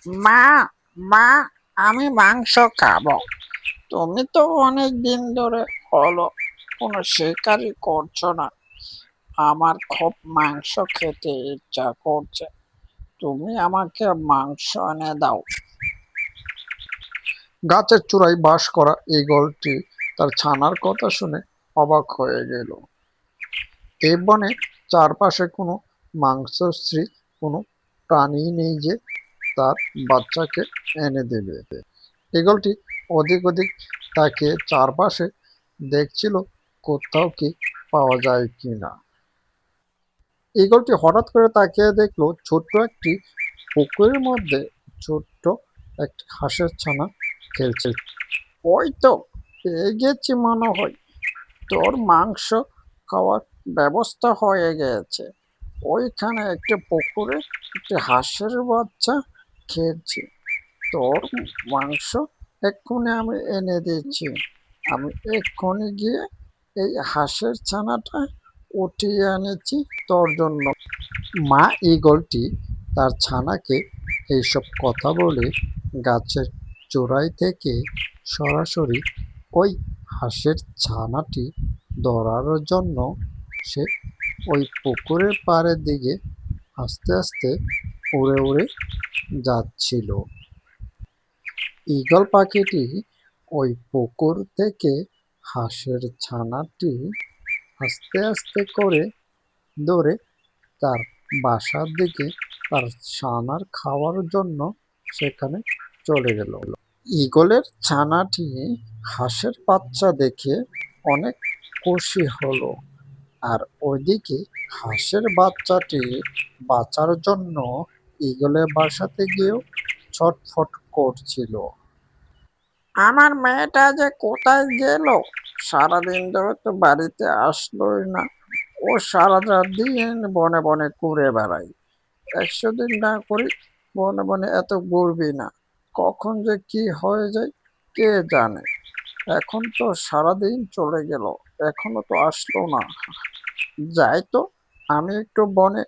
মা মা আমি মাংস খাবো। তুমি তো অনেক দিন ধরে হলো কোনো শিকারই করছো না। আমার খুব মাংস খেতে ইচ্ছা করছে। তুমি আমাকে মাংস এনে দাও। গাছের চূড়ায় বাস করা ঈগলটি তার ছানার কথা শুনে অবাক হয়ে গেল। এই বনে চারপাশে কোনো মাংসশ্রী কোনো প্রাণী নেই যে তার বাচ্চাকে এনে দেবে। ঈগলটি অধিক অধিক তাকিয়ে চারপাশে দেখছিল কোথাও কি পাওয়া যায় কিনা। ঈগলটি হঠাৎ করে তাকিয়ে দেখলো ছোট্ট একটি পুকুরের মধ্যে ছোট্ট একটি হাঁসের ছানা খেলছে। ওই তো পেয়ে গেছি মনে হয়। তোর মাংস খাওয়ার ব্যবস্থা হয়ে গেছে। ওইখানে একটি পুকুরে একটি হাঁসের বাচ্চা খেয়েছি। তোর মাংস এক্ষুনি আমি এনে দিচ্ছি। আমি এক্ষুনি গিয়ে এই হাঁসের ছানাটা উঠিয়ে এনেছি তোর জন্য। মা ঈগলটি তার ছানাকে এইসব কথা বলে গাছের চূড়ায় থেকে সরাসরি ওই হাঁসের ছানাটি ধরার জন্য সে ওই পুকুরের পাড়ের দিকে আস্তে আস্তে উড়ে উড়ে যাচ্ছিল। ঈগল পাখিটি ওই পুকুর থেকে হাঁসের ছানাটি আস্তে আস্তে করে ধরে তার বাসার দিকে তার ছানার খাওয়ার জন্য সেখানে চলে গেল। ঈগলের ছানাটি হাঁসের বাচ্চা দেখে অনেক খুশি হলো, আর ওইদিকে হাঁসের বাচ্চাটি বাঁচার জন্য ঈগলের বাসাতে গিয়েও ছটফট করছিল। আমার মেয়েটা যে কোথায় গেল? সারাদিন ধরে তো বাড়িতে আসলোই না। ও সারা রাত দিন বনে বনে ঘুরে বেড়াই। 100 দিন না করি বনে বনে এত ঘুরবি না। কখন যে কি হয়ে যায় কে জানে। এখন তো সারাদিন চলে গেল, এখনো তো আসলো না। যাই তো, আমি একটু বনে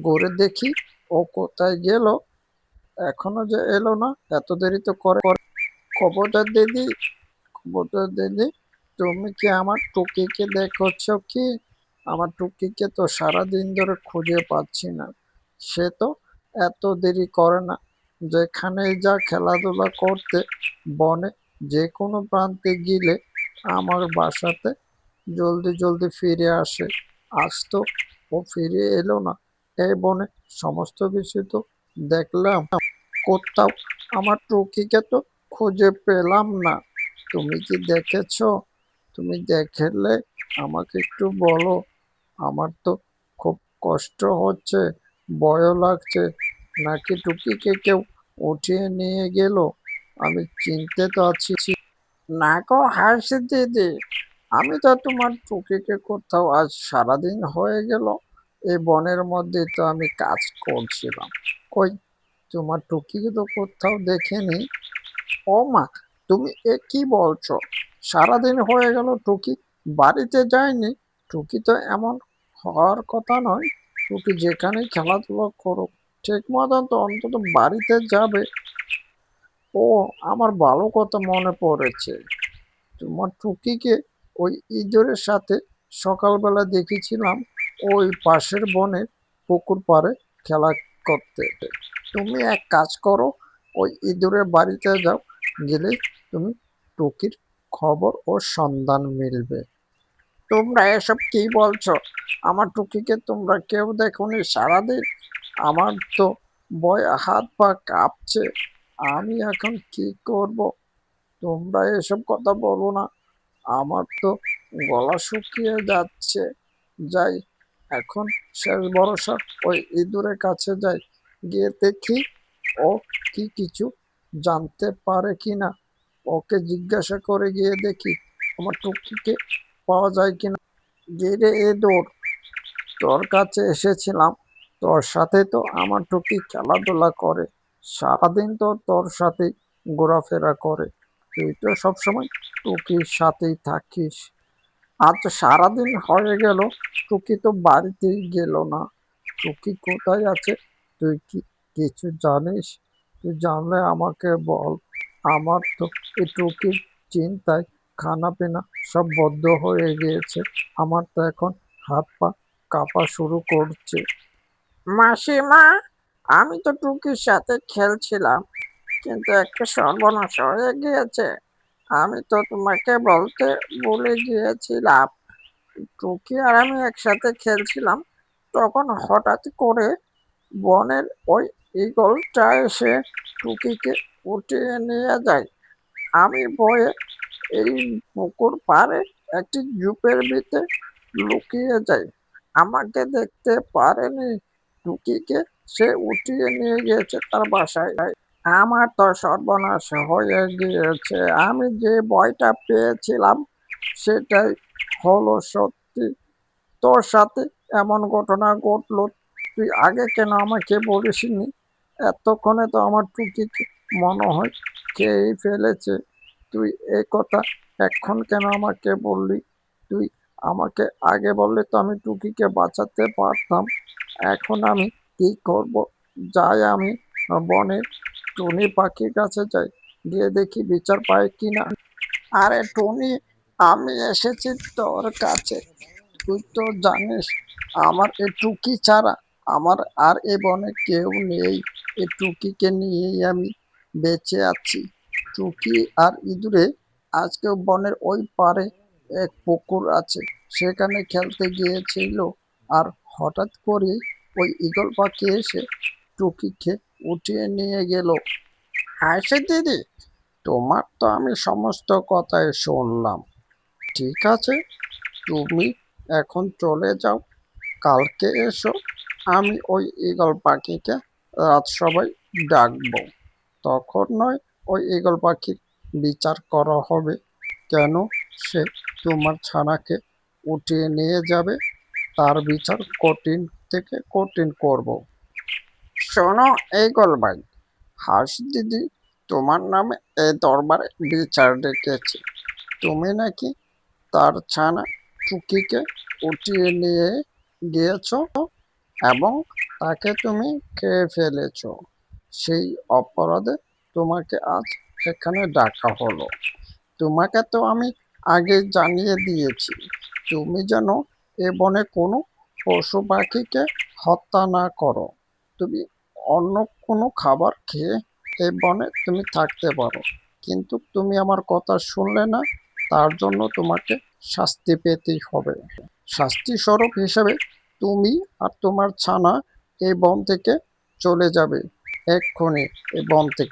ঘুরে দেখি ও কোথায় গেল। এখনো যে এলো না, এত দেরি তো করে। কবুতর দিদি, কবুতর দিদি, তুমি কি আমার টুকিকে দেখছ কি? আমার টুকিকে তো সারাদিন ধরে খুঁজে পাচ্ছি না। সে তো এত দেরি করে না। যেখানেই যা খেলাধুলা করতে বনে যে কোনো প্রান্তে গেলে আমার বাসাতে জলদি জলদি ফিরে আসে। আজ তো ও ফিরে এলো না। এই বনে সমস্ত কিছু তো দেখলাম, কোথাও আমার টুকিকে তো খুঁজে পেলাম না। তুমি কি দেখেছো? তুমি দেখলে আমাকে একটু বলো। আমার তো খুব কষ্ট হচ্ছে, ভয়ও লাগছে। নাকি টুকিকে কেউ উঠিয়ে নিয়ে গেল? আমি চিন্তিত আছি। না গো হাসি দিদি, আমি তো তোমার টুকিকে কোথাও আজ সারাদিন হয়ে গেল এই বনের মধ্যে তো আমি কাজ করছিলাম। কই, তোমার টুকিকে তো কোথাও দেখিনি। ও মা, তুমি এ কি বলছো? সারাদিন হয়ে গেল টুকি বাড়িতে যায়নি। টুকি তো এমন হওয়ার কথা নয়। টুকি যেখানেই খেলাধুলা করুক, ঠিক মতন তো অন্তত বাড়িতে যাবে। ও, আমার ভালো কথা মনে পড়েছে। তোমার টুকিকে ওই ইঁদুরের সাথে সকালবেলা দেখেছিলাম ওই পাশের বনে পুকুর পাড়ে খেলা করতে। তুমি এক কাজ করো, ওই ইঁদুরের বাড়িতে যাও। গেলে তুমি টুকির খবর ও সন্ধান মিলবে। তোমরা এসব কি বলছো? আমার টুকিকে তোমরা কেউ দেখোনি সারাদিন? আমার তো ভয়ে হাত পা কাঁপছে। আমি এখন কি করব? তোমরা এসব কথা বলো না। আমার তো গলা শুকিয়ে যাচ্ছে। যাই, এখন শেষ ভরসা ওই ইঁদুরের কাছে যাই। গিয়ে দেখি ও কি কিছু জানতে পারে কিনা। ওকে জিজ্ঞাসা করে গিয়ে দেখি আমার টুকিকে পাওয়া যায় কিনা। গিয়ে ইঁদুর, তোর কাছে এসেছিলাম। তোর সাথে তো আমার টুকি খেলাধুলা করে, সারাদিন তো তোর সাথে ঘোরাফেরা করে। তুই তো সবসময় টুকির সাথেই থাকিস। আজ সারাদিন হয়ে গেল টুকি তো বাড়িতেই গেল না। টুকি কোথায় আছে তুই কি কিছু জানিস? তুই জানলে আমাকে বল। আমার তো এই টুকির চিন্তায় খানা পিনা সব বন্ধ হয়ে গিয়েছে। আমার তো এখন হাত পা কাঁপা শুরু করছে। মাসিমা, আমি তো টুকির সাথে খেলছিলাম, কিন্তু একটা সর্বনাশ হয়ে গিয়েছে। আমি তো তোমাকে বলতে ভুলে গিয়েছিলাম। টুকি আর আমি একসাথে খেলছিলাম, তখন হঠাৎ করে বনের ওই ঈগলটা এসে টুকিকে উঠিয়ে নিয়ে যায়। আমি ভয়ে এই পুকুর পাড়ে একটি ঝোপের ভিতরে লুকিয়ে যাই। আমাকে দেখতে পারেনি টুকিকে সে উঠিয়ে নিয়ে গিয়েছে তার বাসায়। আমার তো সর্বনাশ হয়ে গিয়েছে। আমি যে ভয়টা পেয়েছিলাম সেটাই হলো সত্যি। তোর সাথে এমন ঘটনা ঘটলো, তুই আগে কেন আমাকে বলিসনি? এতক্ষণে তো আমার টুকিকে মনে হয় খেয়েই ফেলেছে। তুই এই কথা এখন কেন আমাকে বললি? তুই আমাকে আগে বললে তো আমি টুকিকে বাঁচাতে পারতাম। এখন আমি কি করব? যাই আমি বনের টুনি পাখির কাছে যাই, গিয়ে দেখি বিচার পাই কিনা। আরে টুনি, আমি এসেছি তোর কাছে। তুই তো জানিস আমার এই টুকি ছাড়া আমার আর এ বনে কেউ নেই। এই টুকিকে নিয়েই আমি বেঁচে আছি। টুকি আর ইঁদুরে আজকে বনের ওই পারে এক পুকুর আছে, সেখানে খেলতে গিয়েছিল। আর হঠাৎ করে ওই ঈগল পাখি এসে টুকিকে উঠিয়ে নিয়ে গেল। হাসি দিদি, তোমার তো আমি সমস্ত কথাই শুনলাম। ঠিক আছে, তুমি এখন চলে যাও। কালকে এসো, আমি ওই ঈগল পাখিকে রাজসভায় ডাকবো। তখন নয় ওই ঈগল পাখির বিচার করা হবে, কেন সে তোমার ছানাকে উঠিয়ে নিয়ে যাবে। তার বিচার কঠিন থেকে কঠিন করব। শোনো ঈগল ভাই, হাঁস দিদি তোমার নামে এই দরবারে বিচার ডেকেছে। তুমি নাকি তার ছানা টুকিকে উঠিয়ে নিয়ে গিয়েছো এবং তাকে তুমি খেয়ে ফেলেছো। সেই অপরাধে তোমাকে আজ এখানে ডাকা হলো। তোমাকে তো আমি আগে জানিয়ে দিয়েছি, তুমি যেন এ বনে কোনো পশু পাখিকে হত্যা না করো। তুমি অন্য কোনো খাবার খেয়ে এ বনে তুমি থাকতে পারো, কিন্তু তুমি আমার কথা শুনলে না। তার জন্য তোমাকে শাস্তি পেতেই হবে। শাস্তি স্বরূপ হিসেবে তুমি আর তোমার ছানা এই বন থেকে চলে যাবে, এক্ষুনি এই বন থেকে।